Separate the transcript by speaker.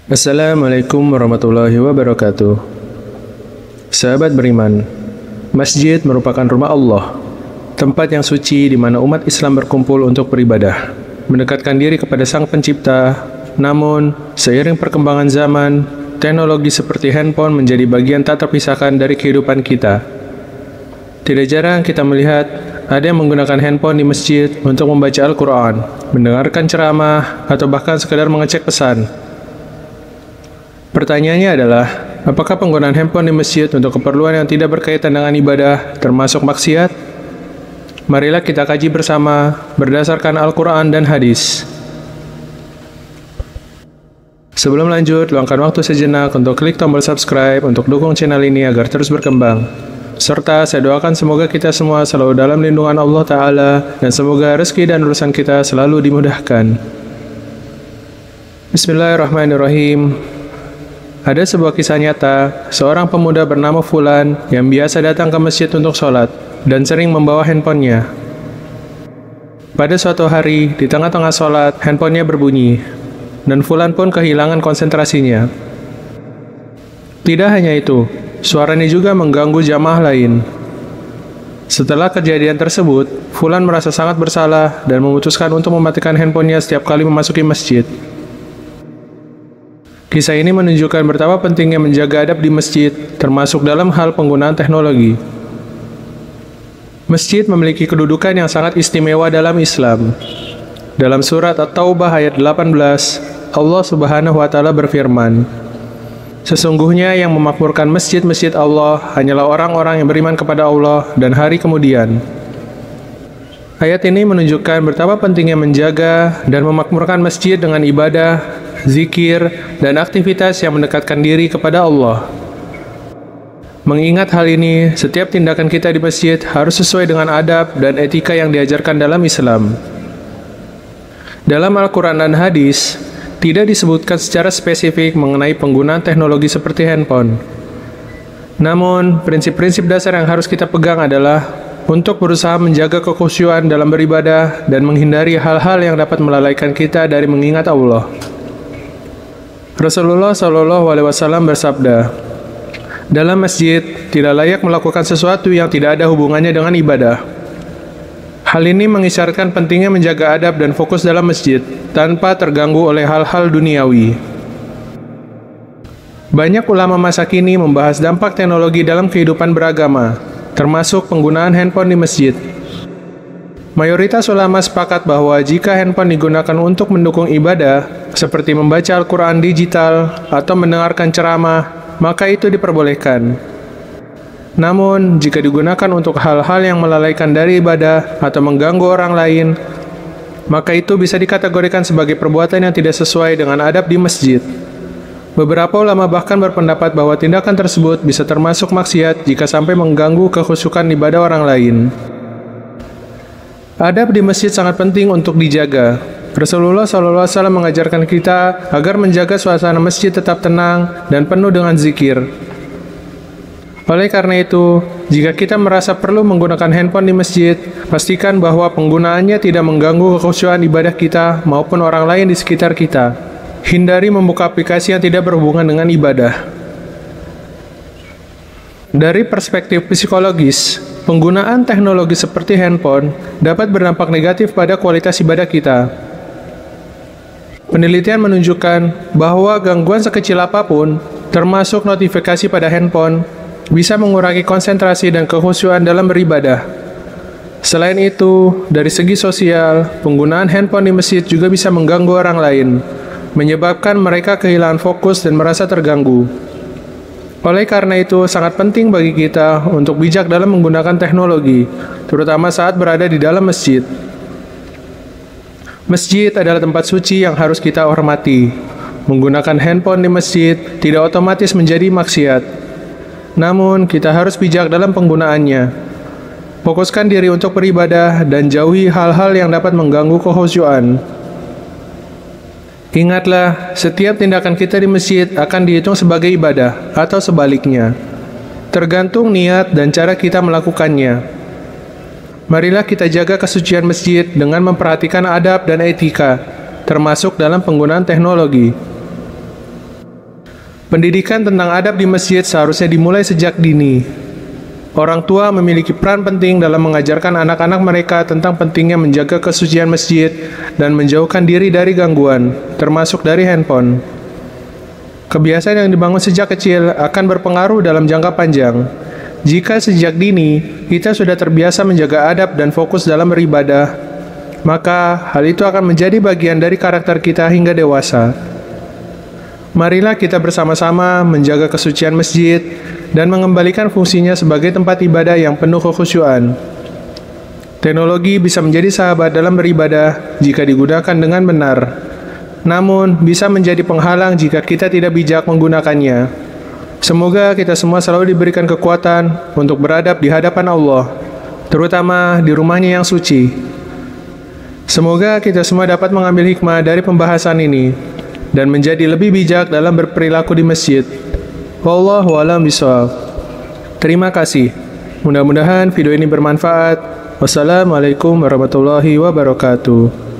Speaker 1: Assalamualaikum warahmatullahi wabarakatuh. Sahabat beriman, masjid merupakan rumah Allah, tempat yang suci di mana umat Islam berkumpul untuk beribadah, mendekatkan diri kepada Sang Pencipta. Namun, seiring perkembangan zaman, teknologi seperti handphone menjadi bagian tak terpisahkan dari kehidupan kita. Tidak jarang kita melihat ada yang menggunakan handphone di masjid untuk membaca Al-Quran, mendengarkan ceramah, atau bahkan sekedar mengecek pesan. Pertanyaannya adalah, apakah penggunaan handphone di masjid untuk keperluan yang tidak berkaitan dengan ibadah termasuk maksiat? Marilah kita kaji bersama berdasarkan Al-Quran dan hadis. Sebelum lanjut, luangkan waktu sejenak untuk klik tombol subscribe untuk dukung channel ini agar terus berkembang. Serta saya doakan semoga kita semua selalu dalam lindungan Allah Ta'ala dan semoga rezeki dan urusan kita selalu dimudahkan. Bismillahirrahmanirrahim. Ada sebuah kisah nyata, seorang pemuda bernama Fulan yang biasa datang ke masjid untuk sholat dan sering membawa handphonenya. Pada suatu hari, di tengah-tengah sholat, handphonenya berbunyi, dan Fulan pun kehilangan konsentrasinya. Tidak hanya itu, suaranya juga mengganggu jamaah lain. Setelah kejadian tersebut, Fulan merasa sangat bersalah dan memutuskan untuk mematikan handphonenya setiap kali memasuki masjid. Kisah ini menunjukkan betapa pentingnya menjaga adab di masjid, termasuk dalam hal penggunaan teknologi. Masjid memiliki kedudukan yang sangat istimewa dalam Islam. Dalam surat At-Taubah ayat 18, Allah Subhanahu wa Ta'ala berfirman, "Sesungguhnya yang memakmurkan masjid-masjid Allah hanyalah orang-orang yang beriman kepada Allah dan hari kemudian." Ayat ini menunjukkan betapa pentingnya menjaga dan memakmurkan masjid dengan ibadah, zikir, dan aktivitas yang mendekatkan diri kepada Allah. Mengingat hal ini, setiap tindakan kita di masjid harus sesuai dengan adab dan etika yang diajarkan dalam Islam. Dalam Al-Quran dan hadis, tidak disebutkan secara spesifik mengenai penggunaan teknologi seperti handphone. Namun, prinsip-prinsip dasar yang harus kita pegang adalah untuk berusaha menjaga kekhusyuan dalam beribadah dan menghindari hal-hal yang dapat melalaikan kita dari mengingat Allah. Rasulullah SAW bersabda, "Dalam masjid tidak layak melakukan sesuatu yang tidak ada hubungannya dengan ibadah." Hal ini mengisyaratkan pentingnya menjaga adab dan fokus dalam masjid tanpa terganggu oleh hal-hal duniawi. Banyak ulama masa kini membahas dampak teknologi dalam kehidupan beragama, termasuk penggunaan handphone di masjid. Mayoritas ulama sepakat bahwa jika handphone digunakan untuk mendukung ibadah, seperti membaca Al-Quran digital atau mendengarkan ceramah, maka itu diperbolehkan. Namun, jika digunakan untuk hal-hal yang melalaikan dari ibadah atau mengganggu orang lain, maka itu bisa dikategorikan sebagai perbuatan yang tidak sesuai dengan adab di masjid. Beberapa ulama bahkan berpendapat bahwa tindakan tersebut bisa termasuk maksiat jika sampai mengganggu kekhusyukan ibadah orang lain. Adab di masjid sangat penting untuk dijaga. Rasulullah SAW mengajarkan kita agar menjaga suasana masjid tetap tenang dan penuh dengan zikir. Oleh karena itu, jika kita merasa perlu menggunakan handphone di masjid, pastikan bahwa penggunaannya tidak mengganggu kekhusyuan ibadah kita maupun orang lain di sekitar kita. Hindari membuka aplikasi yang tidak berhubungan dengan ibadah. Dari perspektif psikologis, penggunaan teknologi seperti handphone dapat berdampak negatif pada kualitas ibadah kita. Penelitian menunjukkan bahwa gangguan sekecil apapun, termasuk notifikasi pada handphone, bisa mengurangi konsentrasi dan kekhusyuan dalam beribadah. Selain itu, dari segi sosial, penggunaan handphone di masjid juga bisa mengganggu orang lain, menyebabkan mereka kehilangan fokus dan merasa terganggu. Oleh karena itu, sangat penting bagi kita untuk bijak dalam menggunakan teknologi, terutama saat berada di dalam masjid. Masjid adalah tempat suci yang harus kita hormati. Menggunakan handphone di masjid tidak otomatis menjadi maksiat. Namun, kita harus bijak dalam penggunaannya. Fokuskan diri untuk beribadah dan jauhi hal-hal yang dapat mengganggu kekhusyuan. Ingatlah, setiap tindakan kita di masjid akan dihitung sebagai ibadah atau sebaliknya, tergantung niat dan cara kita melakukannya. Marilah kita jaga kesucian masjid dengan memperhatikan adab dan etika, termasuk dalam penggunaan teknologi. Pendidikan tentang adab di masjid seharusnya dimulai sejak dini. Orang tua memiliki peran penting dalam mengajarkan anak-anak mereka tentang pentingnya menjaga kesucian masjid dan menjauhkan diri dari gangguan, termasuk dari handphone. Kebiasaan yang dibangun sejak kecil akan berpengaruh dalam jangka panjang. Jika sejak dini kita sudah terbiasa menjaga adab dan fokus dalam beribadah, maka hal itu akan menjadi bagian dari karakter kita hingga dewasa. Marilah kita bersama-sama menjaga kesucian masjid dan mengembalikan fungsinya sebagai tempat ibadah yang penuh kekhusyuan. Teknologi bisa menjadi sahabat dalam beribadah jika digunakan dengan benar, namun bisa menjadi penghalang jika kita tidak bijak menggunakannya. Semoga kita semua selalu diberikan kekuatan untuk beradab di hadapan Allah, terutama di rumahnya yang suci. Semoga kita semua dapat mengambil hikmah dari pembahasan ini dan menjadi lebih bijak dalam berperilaku di masjid. Wallahu a'lam bishawab. Terima kasih. Mudah-mudahan video ini bermanfaat. Wassalamualaikum warahmatullahi wabarakatuh.